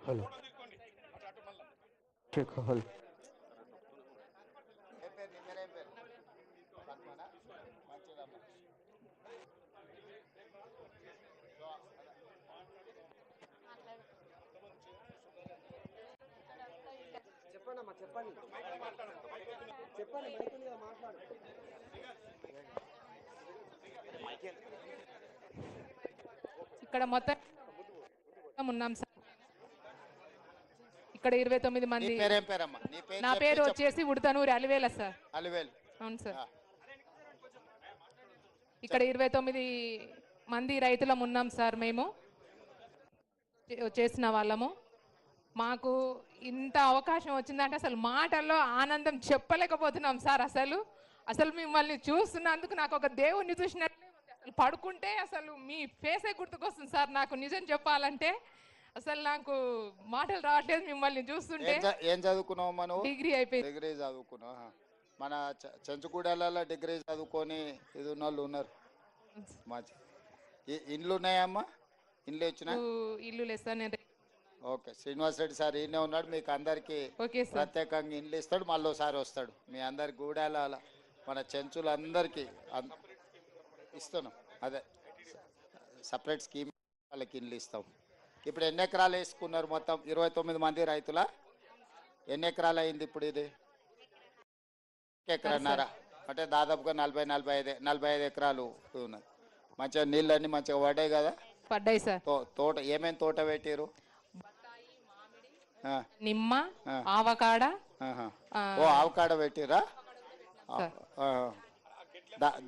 Hello check hello చెప్పండి చెప్పండి చెప్పండి మైక్ ఉంది కదా మాట్లాడు. ఇక్కడ మొత్తం ఉన్నాం సార్. ఇక్కడ 29 నీ మంది. పేరేం పేరమ్మా? నీ పేరు నా చెప్పి పేరు చెప్పు. వచ్చేసి ఉడతనూరి అలివేల సార్. అలివేలు. అవును సార్. ఆ, ఇక్కడ 29 మంది రైతులం ఉన్నాం సార్. మేము చేసిన వాళ్ళము. మాకు ఇంత అవకాశం వచ్చిందంటే అసలు మాటల్లో ఆనందం చెప్పలేకపోతున్నాం సార్. అసలు అసలు మిమ్మల్ని చూస్తున్నందుకు నాకు ఒక దేవుణ్ణి చూసినట్లే ఉంది. అసలు పడుకుంటే అసలు మీ ఫేసే గుర్తుకొస్తుంది సార్. నాకు నిజం చెప్పాలంటే అసలు నాకు మాటలు రావట్లేదు మిమ్మల్ని చూస్తుంటే. ఏం చదువుకున్నావు మనం? డిగ్రీ అయిపోయింది. డిగ్రీ చదువుకున్నావు. మన చెంచుగూడలలో డిగ్రీ చదువుకొని ఇది ఉన్న వాళ్ళు ఉన్నారు. మంచి ఇండ్లు ఉన్నాయమ్మా? ఇండ్లు వచ్చినా? ఇల్లు లేదు సార్. నేను ఓకే, శ్రీనివాస్ రెడ్డి సార్ ఈయనే ఉన్నాడు. మీకు అందరికి ఓకే సార్. ప్రత్యేకంగా ఇండ్లు ఇస్తాడు. మళ్ళీ ఒకసారి వస్తాడు. మీ అందరి గూడాల మన చెంచులందరికీ ఇస్తున్నాం. అదే సపరేట్ స్కీమ్ వాళ్ళకి ఇండ్లు ఇస్తాం. ఇప్పుడు ఎన్ని ఎకరాలు వేసుకున్నారు మొత్తం? 29 మంది రైతుల ఎన్ని ఎకరాలు అయింది ఇప్పుడు? ఇది ఎకరన్నారా అంటే దాదాపుగా 45 ఎకరాలు ఉన్నది. మంచిగా నీళ్ళన్నీ మంచిగా పడ్డాయి కదా? పడ్డాయి సార్. తోట ఏమేమి తోట పెట్టారు? నిమ్మ, ఆవకాడ. ఓ ఆవకాడ పెట్టిరా?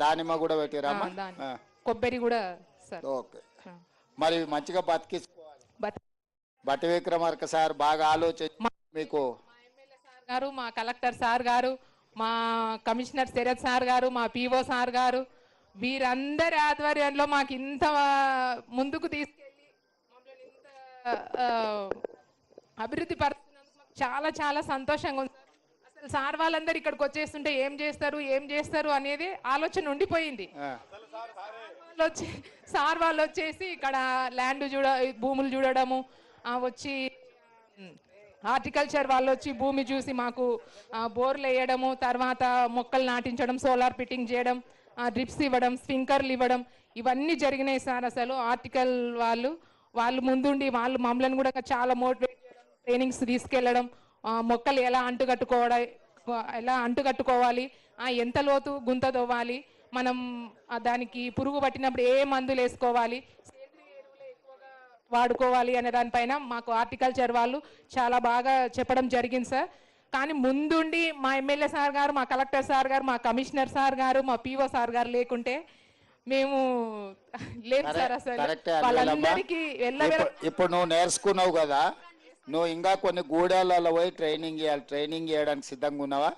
దానిమ్మ కూడా పెట్టిరా? కొబ్బరి కూడా సార్. ఓకే, మరి మంచిగా బతికించుకోవాలి. బట్టి విక్రమార్క సార్ బాగా ఆలోచించి మీకు గారు, మా కలెక్టర్ సార్ గారు, మా కమిషనర్ శరత్ సార్ గారు, మా పిఓ సార్ గారు, వీరందరి ఆధ్వర్యంలో మాకు ఇంత ముందుకు తీసుకెళ్ళి మమ్మల్ని ఇంత అభివృద్ధి పరుస్తున్నందుకు మాకు చాలా చాలా సంతోషంగా ఉంది. అసలు సార్ వాళ్ళందరూ ఇక్కడికి వచ్చేస్తుంటే ఏం చేస్తారు అనేది ఆలోచన ఉండిపోయింది. సార్ వాళ్ళు వచ్చేసి ఇక్కడ ల్యాండ్ భూములు చూడడము, వచ్చి హార్టికల్చర్ వాళ్ళు వచ్చి భూమి చూసి మాకు బోర్లు వేయడము, తర్వాత మొక్కలు నాటించడం, సోలార్ ఫిట్టింగ్ చేయడం, డ్రిప్స్ ఇవ్వడం, స్ప్రింకర్లు ఇవ్వడం, ఇవన్నీ జరిగినాయి సార్. అసలు ఆర్టికల్ వాళ్ళు ముందుండి వాళ్ళు మమ్మల్ని కూడా చాలా మోటివేట్ చేయడం, ట్రైనింగ్స్ తీసుకెళ్ళడం, మొక్కలు ఎలా అంటుకట్టుకోవాలి, ఎంత లోతు గుంత తవ్వాలి, మనం దానికి పురుగు పట్టినప్పుడు ఏ మందులు వేసుకోవాలి, వాడుకోవాలి అనే దానిపైన మాకు హార్టికల్చర్ వాళ్ళు చాలా బాగా చెప్పడం జరిగింది సార్. కానీ ముందుండి మా ఎమ్మెల్యే సార్ గారు, మా కలెక్టర్ సార్ గారు, మా కమిషనర్ సార్ గారు, మా పిఓ సార్ గారు లేకుంటే మేము లేము సార్. అసలు వాళ్ళందరికీ ఇప్పుడు నువ్వు నేర్చుకున్నావు కదా, నువ్వు ఇంకా కొన్ని గూడాలలో పోయి ట్రైనింగ్ చేయడానికి సిద్ధంగా ఉన్నావా?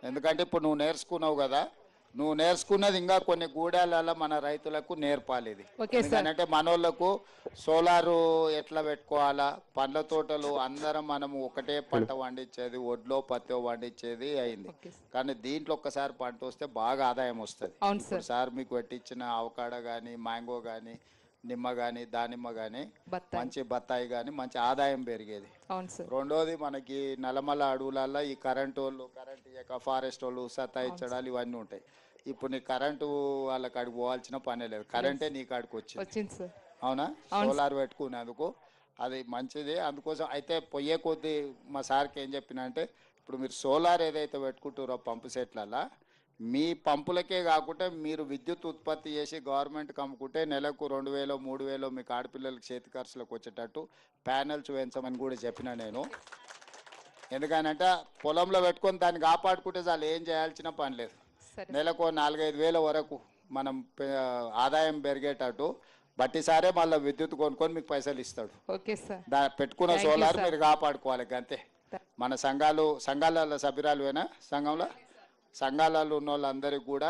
ఎందుకంటే ఇప్పుడు నువ్వు నేర్చుకున్నావు కదా, నువ్వు నేర్చుకున్నది ఇంకా కొన్ని గూడాలలో మన రైతులకు నేర్పాలి. ఇది ఎందుకంటే మనోళ్ళకు సోలారు ఎట్లా పెట్టుకోవాలా, పండ్ల తోటలు అందరం మనము ఒకటే పంట పండించేది, ఒడ్లో పత్తో పండించేది అయింది. కానీ దీంట్లో ఒక్కసారి పంట వస్తే బాగా ఆదాయం వస్తుంది. ఇప్పుడు సార్ మీకు పెట్టించిన అవకాడ కానీ, మ్యాంగో కానీ, నిమ్మ కానీ, దానిమ్మ కానీ, మంచి బత్తాయి కానీ మంచి ఆదాయం పెరిగేది. రెండోది మనకి నల్లమల్ల అడవులలో ఈ కరెంటు ఇక ఫారెస్ట్ వాళ్ళు సతాయించడాలు ఇవన్నీ ఉంటాయి. ఇప్పుడు నీ కరెంటు వాళ్ళ కాడికి పోవాల్సిన పనే లేదు, కరెంటే నీ కాడికి వచ్చింది. అవునా? సోలార్ పెట్టుకునేందుకు అది మంచిది. అందుకోసం అయితే పొయ్యే కొద్దీ మా సార్కి ఏం చెప్పిన అంటే, ఇప్పుడు మీరు సోలార్ ఏదైతే పెట్టుకుంటారో పంపు సెట్లలో, మీ పంపులకే కాకుండా మీరు విద్యుత్ ఉత్పత్తి చేసి గవర్నమెంట్కి అమ్ముకుంటే నెలకు 2000 3000 మీకు ఆడపిల్లలకి చేతి ఖర్చులకు వచ్చేటట్టు ప్యానెల్స్ వేయించమని కూడా చెప్పిన నేను. ఎందుకనంటే పొలంలో పెట్టుకొని దాన్ని కాపాడుకుంటే చాలు, ఏం చేయాల్సిన పని లేదు. నెలకు 4-5 వేల వరకు మనం ఆదాయం పెరిగేటట్టు బట్టిసారే మళ్ళీ విద్యుత్ కొనుక్కొని మీకు పైసలు ఇస్తాడు. పెట్టుకున్న సోలార్ మీరు కాపాడుకోవాలి అంతే. మన సంఘాలలో సభ్యురాలువేనా? సంఘాలలో ఉన్న వాళ్ళందరికీ కూడా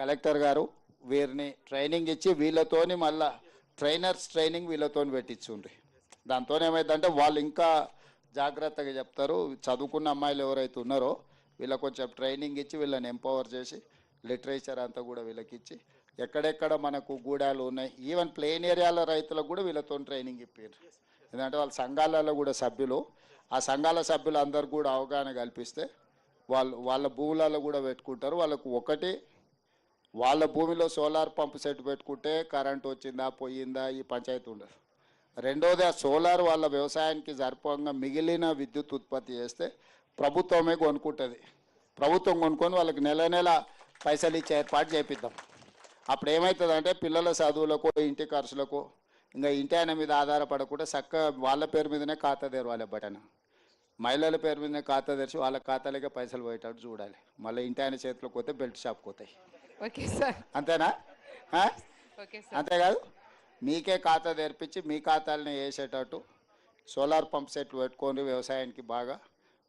కలెక్టర్ గారు వీరిని ట్రైనింగ్ ఇచ్చి వీళ్ళతోని మళ్ళా ట్రైనింగ్ వీళ్ళతోని పెట్టించుండ్రి. దాంతో ఏమైందంటే వాళ్ళు ఇంకా జాగ్రత్తగా చెప్తారు. చదువుకున్న అమ్మాయిలు ఎవరైతే ఉన్నారో వీళ్ళకి కొంచెం ట్రైనింగ్ ఇచ్చి వీళ్ళని ఎంపవర్ చేసి లిటరేచర్ అంతా కూడా వీళ్ళకి ఇచ్చి ఎక్కడెక్కడ మనకు గూడాలు ఉన్నాయి, ఈవెన్ ప్లెయిన్ ఏరియాల రైతులకు కూడా వీళ్ళతో ట్రైనింగ్ ఇప్పారు. ఎందుకంటే వాళ్ళ సంఘాలలో కూడా సభ్యులు, ఆ సంఘాల సభ్యులు అందరు కూడా అవగాహన కల్పిస్తే వాళ్ళ భూములలో కూడా పెట్టుకుంటారు. వాళ్ళకు ఒకటి, వాళ్ళ భూమిలో సోలార్ పంపు సెట్ పెట్టుకుంటే కరెంట్ వచ్చిందా పోయిందా ఈ పంచాయతీ ఉండదు. రెండోది, ఆ సోలార్ వాళ్ళ వ్యవసాయానికి సరిపోగా మిగిలిన విద్యుత్ ఉత్పత్తి చేస్తే ప్రభుత్వమే కొనుక్కుంటుంది. ప్రభుత్వం కొనుక్కొని వాళ్ళకి నెల నెల పైసలు ఇచ్చే ఏర్పాటు చేపిద్దాం. అప్పుడు ఏమవుతుందంటే పిల్లల చదువులకు, ఇంటి ఖర్చులకు, ఇంకా ఇంటి ఆయన మీద ఆధారపడకుండా చక్కగా వాళ్ళ పేరు మీదనే ఖాతా తెరవాలి. బటన్ మహిళల పేరు మీదనే ఖాతా తెరిచి వాళ్ళ ఖాతాలకే పైసలు పోయేటట్టు చూడాలి. మళ్ళీ ఇంటి ఆయన చేతిలోకి పోతే బెల్ట్ షాప్కి పోతాయి. Okay sir. అంతేనా? Okay sir. అంతేకాదు, మీకే ఖాతా తెరిపించి మీ ఖాతాలని వేసేటట్టు సోలార్ పంప్ సెట్లు పెట్టుకొని వ్యవసాయానికి బాగా.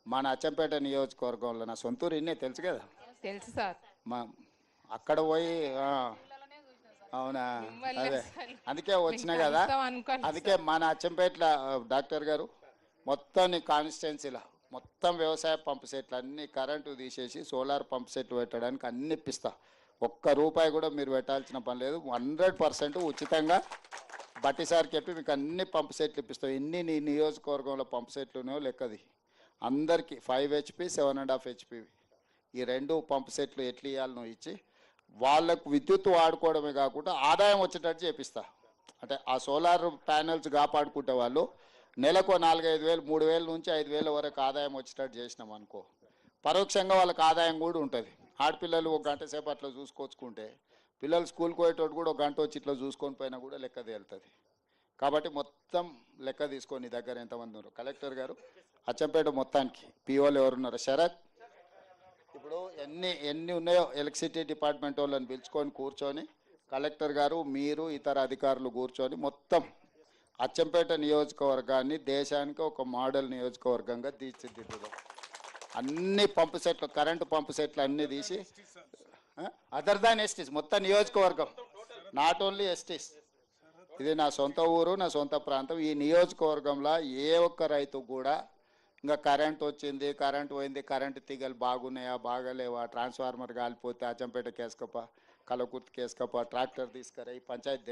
మన అచ్చంపేట నియోజకవర్గంలో నా సొంతూరు ఇన్నే తెలుసు కదా, తెలుసు సార్. మా అక్కడ పోయి అవునా, అదే అందుకే వచ్చినా కదా. అందుకే మన అచ్చంపేటల డాక్టర్ గారు మొత్తం కాన్స్టిట్యున్సీలో మొత్తం వ్యవసాయ పంపు సెట్లు అన్ని కరెంటు తీసేసి సోలార్ పంప్ సెట్లు పెట్టడానికి అన్ని ఇప్పిస్తా. ఒక్క రూపాయి కూడా మీరు పెట్టాల్సిన పని లేదు. 100% ఉచితంగా బట్టి సార్కి చెప్పి మీకు అన్ని పంపు సెట్లు ఇప్పిస్తాం. ఎన్ని నీ నియోజకవర్గంలో పంపు సెట్లు ఉన్నాయో లెక్కది. అందరికీ 5 HP 7.5 HP ఈ 2 పంపు సెట్లు ఎట్లు ఇవ్వాలనో ఇచ్చి వాళ్ళకు విద్యుత్ వాడుకోవడమే కాకుండా ఆదాయం వచ్చేటట్టు చేపిస్తా. అంటే ఆ సోలార్ ప్యానెల్స్ కాపాడుకుంటే వాళ్ళు నెలకు 4-5 వేలు, 3 వేల నుంచి 5 వేల వరకు ఆదాయం వచ్చేటట్టు చేసినాం అనుకో, పరోక్షంగా వాళ్ళకి ఆదాయం కూడా ఉంటుంది. ఆడపిల్లలు 1 గంట సేపు అట్లా చూసుకొచ్చుకుంటే పిల్లలు స్కూల్కి పోయేటోడు కూడా 1 గంట వచ్చి ఇట్లా చూసుకొని పోయినా కూడా లెక్క తేలుతుంది. కాబట్టి మొత్తం లెక్క తీసుకొని దగ్గర ఎంతమంది ఉన్నారు కలెక్టర్ గారు, అచ్చంపేట మొత్తానికి పిఓలు ఎవరున్నారు, శరత్ ఇప్పుడు ఎన్ని ఉన్నాయో ఎలక్ట్రిసిటీ డిపార్ట్మెంట్ వాళ్ళని పిలుచుకొని కూర్చొని కలెక్టర్ గారు మీరు ఇతర అధికారులు కూర్చొని మొత్తం అచ్చంపేట నియోజకవర్గాన్ని దేశానికి ఒక మోడల్ నియోజకవర్గంగా తీర్చిదిద్దుదాం. అన్ని పంపు సెట్లు, కరెంటు పంపు సెట్లు అన్నీ తీసి అదర్ దాన్ ఎస్టీస్ మొత్తం నియోజకవర్గం, నాట్ ఓన్లీ ఎస్టీస్. ఇది నా సొంత ఊరు, నా సొంత ప్రాంతం. ఈ నియోజకవర్గంలో ఏ ఒక్క రైతు కూడా ఇంకా కరెంట్ వచ్చింది, కరెంట్ పోయింది, కరెంటు తీగలు బాగున్నాయా బాగాలేవా, ట్రాన్స్ఫార్మర్ కాలిపోతే అచ్చంపేట కేసుకప్ప, కలకుర్తి కేసుకప్ప, ట్రాక్టర్ తీసుకురా ఈ పంచాయతీ